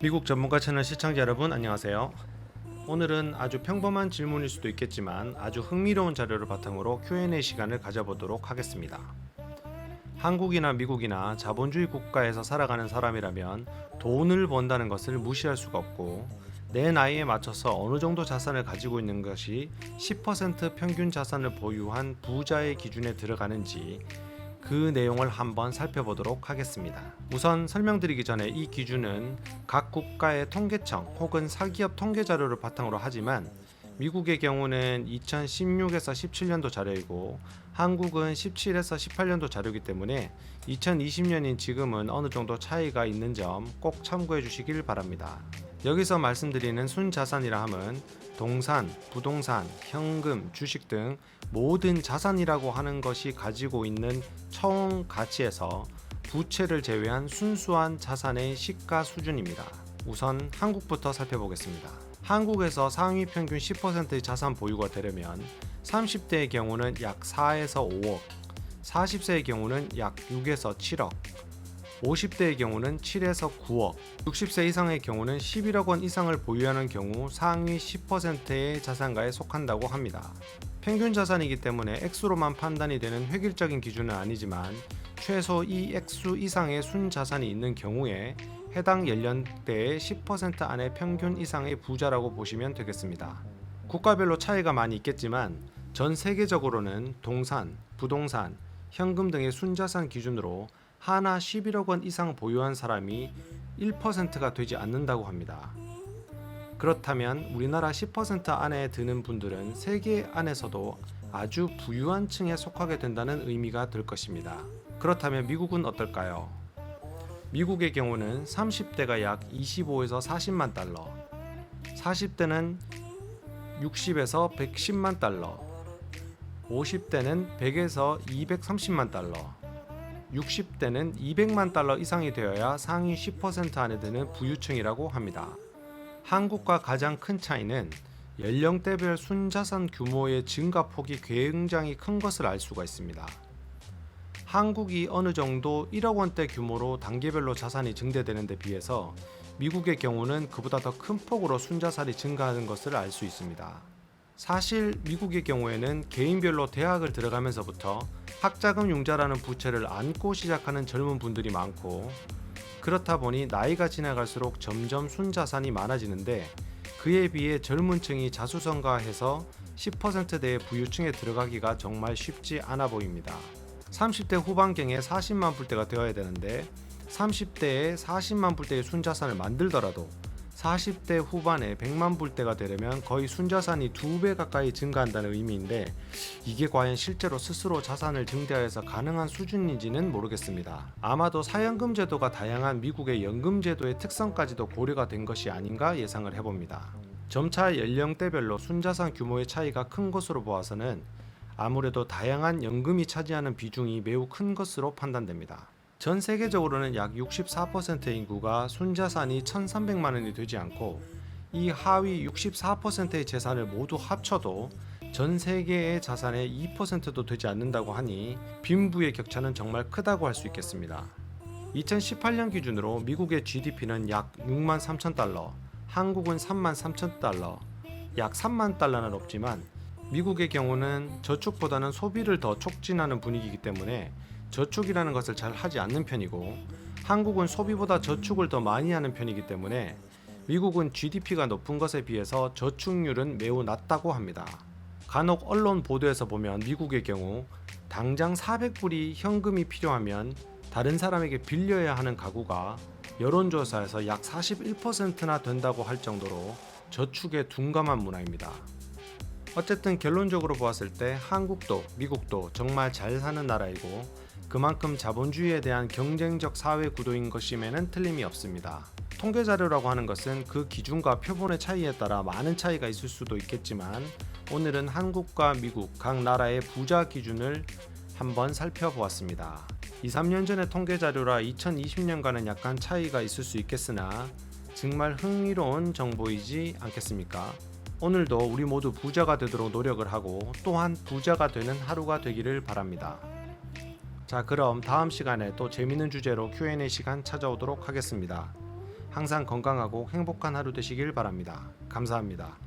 미국 전문가 채널 시청자 여러분 안녕하세요. 오늘은 아주 평범한 질문일 수도 있겠지만 아주 흥미로운 자료를 바탕으로 Q&A 시간을 가져보도록 하겠습니다. 한국이나 미국이나 자본주의 국가에서 살아가는 사람이라면 돈을 번다는 것을 무시할 수가 없고, 내 나이에 맞춰서 어느 정도 자산을 가지고 있는 것이 10% 평균 자산을 보유한 부자의 기준에 들어가는지 그 내용을 한번 살펴보도록 하겠습니다. 우선 설명드리기 전에 이 기준은 각 국가의 통계청 혹은 사기업 통계 자료를 바탕으로 하지만 미국의 경우는 2016에서 17년도 자료이고 한국은 17에서 18년도 자료이기 때문에 2020년인 지금은 어느 정도 차이가 있는 점 꼭 참고해 주시길 바랍니다. 여기서 말씀드리는 순자산이라 함은 동산, 부동산, 현금, 주식 등 모든 자산이라고 하는 것이 가지고 있는 총 가치에서 부채를 제외한 순수한 자산의 시가 수준입니다. 우선 한국부터 살펴보겠습니다. 한국에서 상위 평균 10%의 자산 보유가 되려면 30대의 경우는 약 4에서 5억, 40세의 경우는 약 6에서 7억, 50대의 경우는 7에서 9억, 60세 이상의 경우는 11억 원 이상을 보유하는 경우 상위 10%의 자산가에 속한다고 합니다. 평균 자산이기 때문에 액수로만 판단이 되는 획일적인 기준은 아니지만 최소 이 액수 이상의 순자산이 있는 경우에 해당 연령대의 10% 안의 평균 이상의 부자라고 보시면 되겠습니다. 국가별로 차이가 많이 있겠지만 전 세계적으로는 동산, 부동산, 현금 등의 순자산 기준으로 하나 11억 원 이상 보유한 사람이 1%가 되지 않는다고 합니다. 그렇다면 우리나라 10% 안에 드는 분들은 세계 안에서도 아주 부유한 층에 속하게 된다는 의미가 될 것입니다. 그렇다면 미국은 어떨까요? 미국의 경우는 30대가 약 25에서 40만 달러, 40대는 60에서 110만 달러, 50대는 100에서 230만 달러, 60대는 200만 달러 이상이 되어야 상위 10% 안에 드는 부유층이라고 합니다. 한국과 가장 큰 차이는 연령대별 순자산 규모의 증가폭이 굉장히 큰 것을 알 수가 있습니다. 한국이 어느 정도 1억 원대 규모로 단계별로 자산이 증대되는 데 비해서 미국의 경우는 그보다 더 큰 폭으로 순자산이 증가하는 것을 알 수 있습니다. 사실 미국의 경우에는 개인별로 대학을 들어가면서부터 학자금 융자라는 부채를 안고 시작하는 젊은 분들이 많고, 그렇다 보니 나이가 지나갈수록 점점 순자산이 많아지는데 그에 비해 젊은 층이 자수성가해서 10%대의 부유층에 들어가기가 정말 쉽지 않아 보입니다. 30대 후반경에 40만 불대가 되어야 되는데 30대에 40만 불대의 순자산을 만들더라도 40대 후반에 100만 불대가 되려면 거의 순자산이 2배 가까이 증가한다는 의미인데, 이게 과연 실제로 스스로 자산을 증대해서 가능한 수준인지는 모르겠습니다. 아마도 사연금 제도가 다양한 미국의 연금 제도의 특성까지도 고려가 된 것이 아닌가 예상을 해봅니다. 점차 연령대별로 순자산 규모의 차이가 큰 것으로 보아서는 아무래도 다양한 연금이 차지하는 비중이 매우 큰 것으로 판단됩니다. 전 세계적으로는 약 64%의 인구가 순자산이 1,300만 원이 되지 않고, 이 하위 64%의 재산을 모두 합쳐도 전 세계의 자산의 2%도 되지 않는다고 하니 빈부의 격차는 정말 크다고 할 수 있겠습니다. 2018년 기준으로 미국의 GDP는 약 6만 3천 달러, 한국은 3만 3천 달러, 약 3만 달러는 없지만 미국의 경우는 저축보다는 소비를 더 촉진하는 분위기이기 때문에 저축이라는 것을 잘 하지 않는 편이고, 한국은 소비보다 저축을 더 많이 하는 편이기 때문에 미국은 GDP가 높은 것에 비해서 저축률은 매우 낮다고 합니다. 간혹 언론 보도에서 보면 미국의 경우 당장 400불이 현금이 필요하면 다른 사람에게 빌려야 하는 가구가 여론조사에서 약 41%나 된다고 할 정도로 저축에 둔감한 문화입니다. 어쨌든 결론적으로 보았을 때 한국도 미국도 정말 잘 사는 나라이고 그만큼 자본주의에 대한 경쟁적 사회 구도인 것임에는 틀림이 없습니다. 통계 자료라고 하는 것은 그 기준과 표본의 차이에 따라 많은 차이가 있을 수도 있겠지만 오늘은 한국과 미국 각 나라의 부자 기준을 한번 살펴보았습니다. 2-3년 전의 통계 자료라 2020년과는 약간 차이가 있을 수 있겠으나 정말 흥미로운 정보이지 않겠습니까? 오늘도 우리 모두 부자가 되도록 노력을 하고 또한 부자가 되는 하루가 되기를 바랍니다. 자, 그럼 다음 시간에 또 재밌는 주제로 Q&A 시간 찾아오도록 하겠습니다. 항상 건강하고 행복한 하루 되시길 바랍니다. 감사합니다.